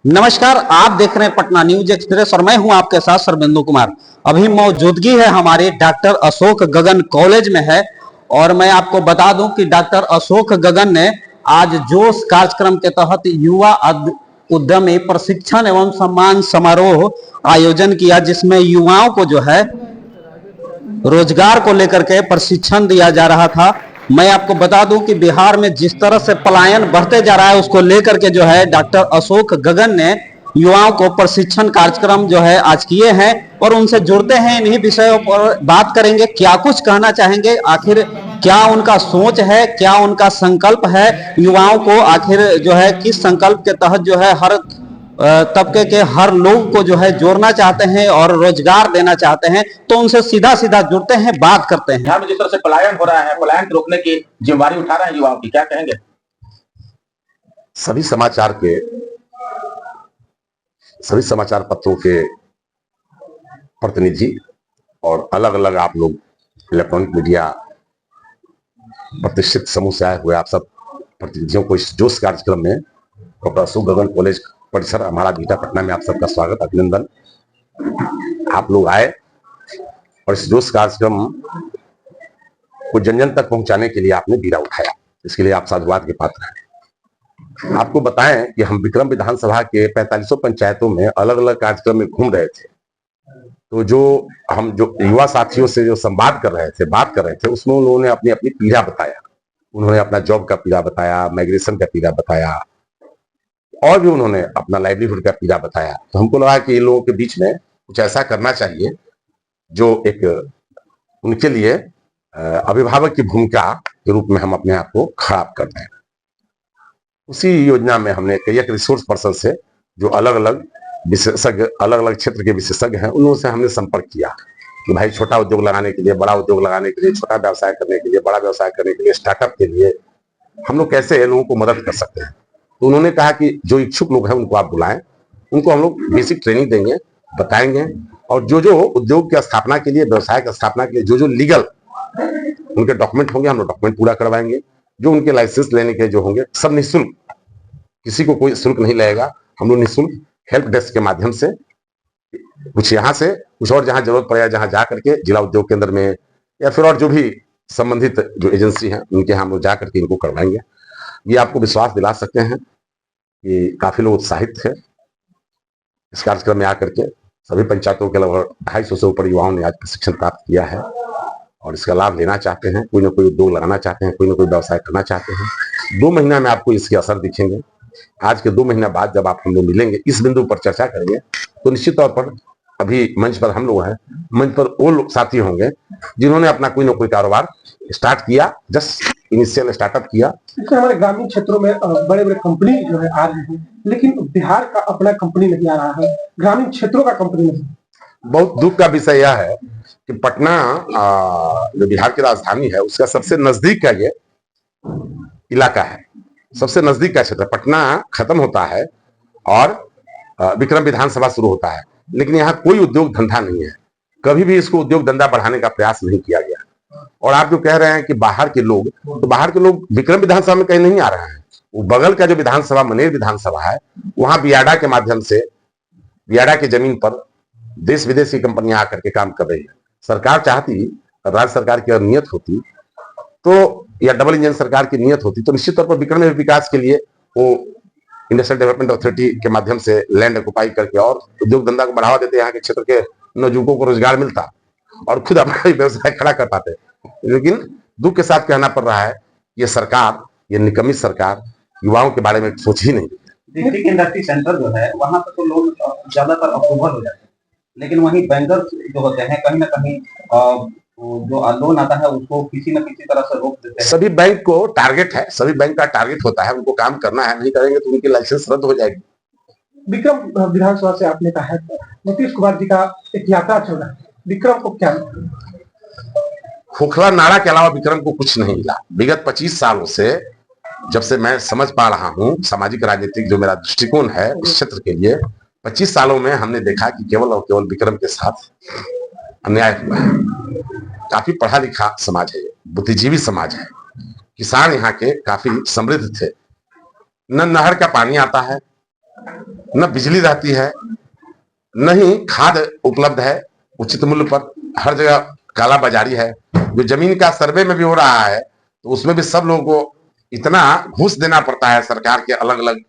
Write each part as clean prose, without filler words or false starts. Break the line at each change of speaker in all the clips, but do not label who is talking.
नमस्कार, आप देख रहे हैं पटना न्यूज एक्सप्रेस और मैं हूं आपके साथ सरबिंदु कुमार। अभी मौजूदगी है हमारे डॉक्टर अशोक गगन कॉलेज में है और मैं आपको बता दूं कि डॉक्टर अशोक गगन ने आज जोश कार्यक्रम के तहत युवा उद्यमी प्रशिक्षण एवं सम्मान समारोह आयोजन किया, जिसमें युवाओं को जो है रोजगार को लेकर के प्रशिक्षण दिया जा रहा था। मैं आपको बता दूं कि बिहार में जिस तरह से पलायन बढ़ते जा रहा है, उसको लेकर के जो है डॉक्टर अशोक गगन ने युवाओं को प्रशिक्षण कार्यक्रम जो है आज किए हैं और उनसे जुड़ते हैं। इन्हीं विषयों पर बात करेंगे, क्या कुछ कहना चाहेंगे, आखिर क्या उनका सोच है, क्या उनका संकल्प है, युवाओं को आखिर जो है किस संकल्प के तहत जो है हर तबके के हर लोग को जो है जोड़ना चाहते हैं और रोजगार देना चाहते हैं। तो उनसे सीधा सीधा जुड़ते हैं, बात करते हैं।
यहाँ में जिस तरह से पलायन हो रहा है, पलायन को रोकने की जिम्मेदारी उठा रहे हैं युवाओं की, क्या कहेंगे?
सभी समाचार पत्रों के प्रतिनिधि और अलग अलग आप लोग इलेक्ट्रॉनिक मीडिया प्रतिष्ठित समूह से आए हुए आप सब प्रतिनिधियों को इस जोश कार्यक्रम में डॉक्टर अशोक गगन कॉलेज परिसर हमारा बीटा पटना में आप सबका स्वागत, अभिनंदन। आप लोग आए और इस जोश कार्यक्रम को जन जन तक पहुंचाने के लिए आपने बीड़ा उठाया, इसके लिए आप साधुवाद के पात्र हैं। आपको बताएं कि हम विक्रम विधानसभा के 4500 पंचायतों में अलग अलग कार्यक्रम में घूम रहे थे, तो जो युवा साथियों से जो संवाद कर रहे थे, बात कर रहे थे, उसमें उन्होंने अपनी अपनी पीड़ा बताया। उन्होंने अपना जॉब का पीड़ा बताया, माइग्रेशन का पीड़ा बताया और भी उन्होंने अपना लाइवलीहुड का पीड़ा बताया। तो हमको लगा कि इन लोगों के बीच में कुछ ऐसा करना चाहिए जो एक उनके लिए अभिभावक की भूमिका के रूप में हम अपने आप को खड़ा कर दें। उसी योजना में हमने कई एक रिसोर्स पर्सन से जो अलग अलग विशेषज्ञ, अलग अलग क्षेत्र के विशेषज्ञ हैं, उन लोगों से हमने संपर्क किया कि भाई छोटा उद्योग लगाने के लिए, बड़ा उद्योग लगाने के लिए, छोटा व्यवसाय करने के लिए, बड़ा व्यवसाय करने के लिए, स्टार्टअप के लिए हम लोग कैसे लोगों को मदद कर सकते हैं। तो उन्होंने कहा कि जो इच्छुक लोग हैं उनको आप बुलाएं, उनको हम लोग बेसिक ट्रेनिंग देंगे, बताएंगे और जो जो उद्योग की स्थापना के लिए, व्यवसाय की स्थापना के लिए जो जो लीगल उनके डॉक्यूमेंट होंगे, हम लोग डॉक्यूमेंट पूरा करवाएंगे। जो उनके लाइसेंस लेने के जो होंगे सब निःशुल्क, किसी को कोई शुल्क नहीं लगेगा। हम लोग निःशुल्क हेल्प डेस्क के माध्यम से कुछ यहाँ से कुछ और जहाँ जरूरत पड़ेगा, जहाँ जा करके जिला उद्योग केंद्र में या फिर और जो भी संबंधित जो एजेंसी है उनके यहाँ हम लोग जा करके इनको करवाएंगे। ये आपको विश्वास दिला सकते हैं कि काफी लोग उत्साहित थे इस कार्यक्रम में आकर के। सभी पंचायतों के लगभग 250 से ऊपर युवाओं ने आज प्रशिक्षण प्राप्त किया है और इसका लाभ लेना चाहते हैं, कोई ना कोई उद्योग लगाना चाहते हैं, कोई ना कोई व्यवसाय करना चाहते हैं। 2 महीना में आपको इसके असर दिखेंगे। आज के 2 महीना बाद जब आप हम लोग मिलेंगे, इस बिंदु पर चर्चा करेंगे, तो निश्चित तौर पर अभी मंच पर हम लोग हैं, मंच पर वो लोग साथी होंगे जिन्होंने अपना कोई ना कोई कारोबार स्टार्ट किया, जस्ट इनिशियल स्टार्टअप किया।
हमारे ग्रामीण क्षेत्रों में बड़े बड़े कंपनी जो है आ रहे हैं, लेकिन बिहार का अपना कंपनी नहीं आ रहा है, ग्रामीण क्षेत्रों का कंपनी नहीं।
बहुत दुख का विषय यह है कि पटना जो बिहार की राजधानी है, उसका सबसे नजदीक का ये इलाका है, सबसे नजदीक का क्षेत्र। पटना खत्म होता है और विक्रम विधानसभा शुरू होता है, लेकिन यहाँ कोई उद्योग धंधा नहीं है। कभी भी इसको उद्योग धंधा बढ़ाने का प्रयास नहीं किया गया। और आप जो कह रहे हैं कि बाहर के लोग, तो बाहर के लोग विक्रम विधानसभा में कहीं नहीं आ रहे हैं। वो बगल का जो विधानसभा मनेर विधानसभा है, वहां बियाडा के माध्यम से, बियाडा की जमीन पर देश विदेश की कंपनियां आकर के काम कर रही है। सरकार चाहती, राज्य सरकार की अगर नियत होती तो, या डबल इंजन सरकार की नियत होती, तो निश्चित तौर पर विक्रम में विकास के लिए वो इंडस्ट्रियल डेवलपमेंट अथॉरिटी के माध्यम से लैंड ऑक्युपाई करके और उद्योग धंधा को बढ़ावा देते, यहाँ के क्षेत्र के नौजुवकों को रोजगार मिलता और खुद अपना व्यवसाय खड़ा कर पाते। लेकिन दुख के साथ कहना पड़ रहा है, ये सरकार, ये निकम्मी सरकार युवाओं के बारे में सोच ही नहीं।
डिस्ट्रिक्ट इंडस्ट्री सेंटर जो है वहां पर तो लोग ज्यादातर अप्रूवल हो जाते हैं, लेकिन वहीं बैंकर जो होते हैं कहीं ना कहीं जो लोन आता है उसको किसी न किसी तरह से रोक देते हैं।
सभी बैंक को टारगेट है, सभी बैंक का टारगेट होता है, उनको काम करना है, नहीं करेंगे तो उनकी लाइसेंस रद्द हो जाएगी।
विक्रम विधानसभा से आपने कहा है नीतीश कुमार जी का एक यात्रा चल रहा है, विक्रम को क्या
खोखला नारा के अलावा विक्रम को कुछ नहीं मिला। विगत 25 सालों से, जब से मैं समझ पा रहा हूं, सामाजिक राजनीतिक जो मेरा दृष्टिकोण है इस क्षेत्र के लिए, 25 सालों में हमने देखा कि केवल और केवल विक्रम के साथ अन्याय हुआ है। काफी पढ़ा लिखा समाज है, बुद्धिजीवी समाज है, किसान यहाँ के काफी समृद्ध थे। न नहर का पानी आता है, न बिजली रहती है, न ही खाद उपलब्ध है उचित मूल्य पर। हर जगह काला बाजारी है। जो जमीन का सर्वे में भी हो रहा है तो उसमें भी सब लोगों को इतना घूस देना पड़ता है सरकार के अलग अलग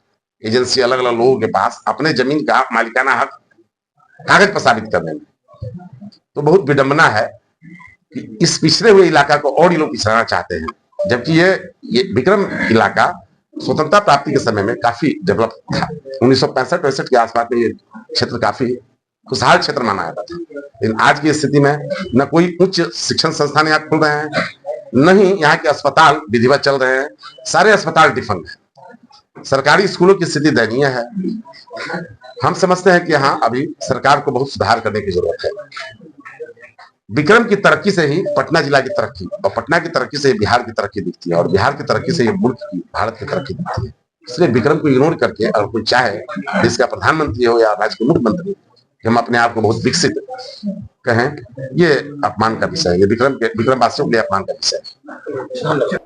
एजेंसी, अलग अलग लोगों के पास अपने जमीन का मालिकाना हक कागज पर साबित करने में। तो बहुत विडंबना है कि इस पिछड़े हुए इलाका को और ये लोग पिछड़ाना चाहते हैं, जबकि ये विक्रम इलाका स्वतंत्रता प्राप्ति के समय में काफी डेवलप था। 1965-66 के आसपास में ये क्षेत्र काफी खुशहाल क्षेत्र माना जाता था। लेकिन आज की स्थिति में न कोई उच्च शिक्षण संस्थान यहाँ खुल रहे हैं, न ही यहाँ के अस्पताल विधिवत चल रहे हैं। सारे अस्पताल डिफंग है। सरकारी स्कूलों की स्थिति दयनीय है। हम समझते हैं कि यहाँ अभी सरकार को बहुत सुधार करने की जरूरत है। विक्रम की तरक्की से ही पटना जिला की तरक्की, और पटना की तरक्की से बिहार की तरक्की दिखती है, और बिहार की तरक्की से ये मुल्क की, भारत की तरक्की दिखती है। इसलिए विक्रम को इग्नोर करके अगर कोई चाहे देश का प्रधानमंत्री हो या राज्य के मुख्यमंत्री, हम अपने आप को बहुत विकसित कहें, ये अपमान का विषय है। ये विक्रम वासियों के लिए अपमान का विषय है।